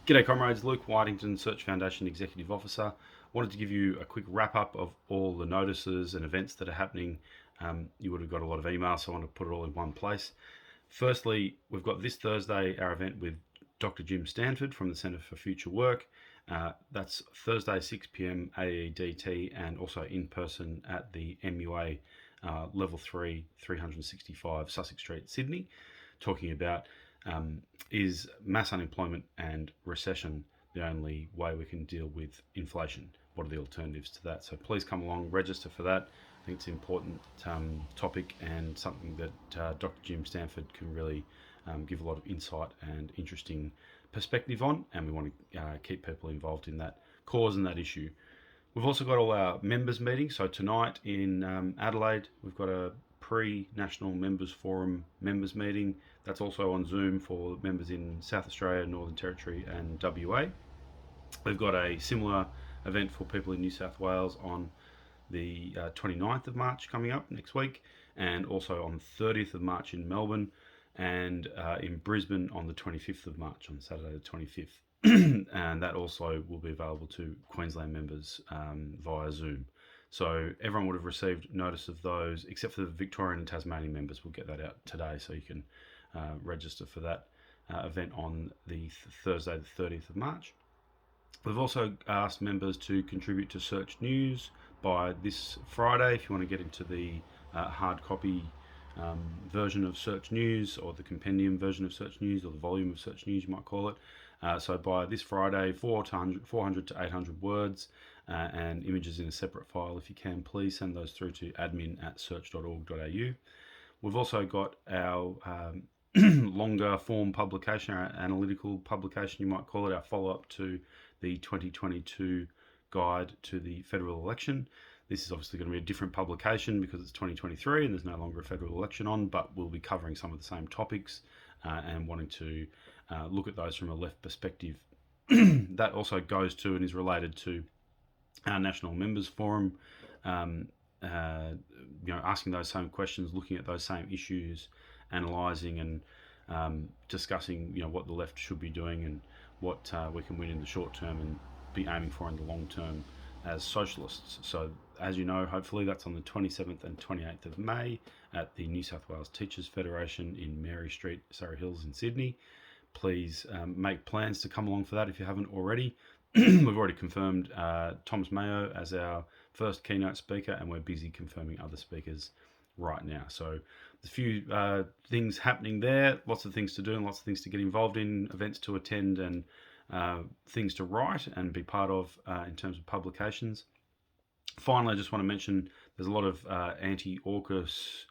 G'day comrades, Luke Whitington, Search Foundation Executive Officer. Wanted to give you a quick wrap up of all the notices and events that are happening. You would have got a lot of emails, so I want to put it all in one place. Firstly, we've got this Thursday our event with Dr. Jim Stanford from the Centre for Future Work. That's Thursday 6 p.m. AEDT and also in person at the MUA Level 3 365 Sussex Street, Sydney, talking about is mass unemployment and recession the only way we can deal with inflation? What are the alternatives to that? So please come along, register for that. I think it's an important topic and something that Dr. Jim Stanford can really give a lot of insight and interesting perspective on, and we want to keep people involved in that cause and that issue. We've also got all our members meetings. So tonight in Adelaide, we've got a pre-National Members Forum members meeting. That's also on Zoom for members in South Australia, Northern Territory and WA. We've got a similar event for people in New South Wales on the 29th of March coming up next week, and also on 30th of March in Melbourne, and in Brisbane on the 25th of March, on Saturday the 25th. And that also will be available to Queensland members via Zoom. So everyone would have received notice of those, except for the Victorian and Tasmanian members. We'll get that out today, so you can register for that event on the Thursday the 30th of March. We've also asked members to contribute to Search News by this Friday if you want to get into the hard copy version of Search News, or the compendium version of Search News, or the volume of Search News you might call it. So by this Friday, 400 to 800 words and images in a separate file. If you can, please send those through to admin@search.org.au. We've also got our longer form publication, our analytical publication you might call it, our follow-up to the 2022 guide to the federal election. This is obviously going to be a different publication because it's 2023 and there's no longer a federal election on, but we'll be covering some of the same topics and wanting to look at those from a left perspective. That also goes to and is related to our National Members Forum, asking those same questions, looking at those same issues, analysing and discussing what the left should be doing and what we can win in the short term and be aiming for in the long term as socialists. So as you know, hopefully that's on the 27th and 28th of May at the New South Wales Teachers Federation in Mary Street, Surrey Hills in Sydney. Please make plans to come along for that if you haven't already. We've already confirmed Thomas Mayo as our first keynote speaker, and we're busy confirming other speakers right now. So there's a few things happening there, lots of things to do and lots of things to get involved in, events to attend and things to write and be part of in terms of publications. Finally, I just want to mention there's a lot of anti-AUKUS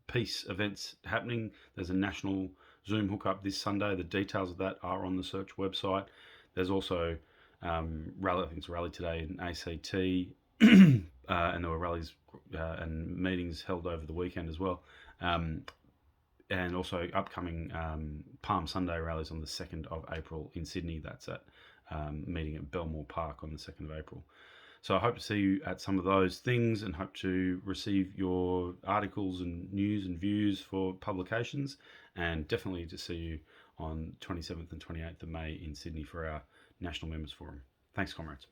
peace events happening. There's a national Zoom hookup this Sunday. The details of that are on the Search website. There's also rally, I think it's a rally today in ACT, and there were rallies and meetings held over the weekend as well. And also upcoming Palm Sunday rallies on the 2nd of April in Sydney. That's at meeting at Belmore Park on the 2nd of April. So I hope to see you at some of those things and hope to receive your articles and news and views for publications, and definitely to see you on 27th and 28th of May in Sydney for our National Members Forum. Thanks, comrades.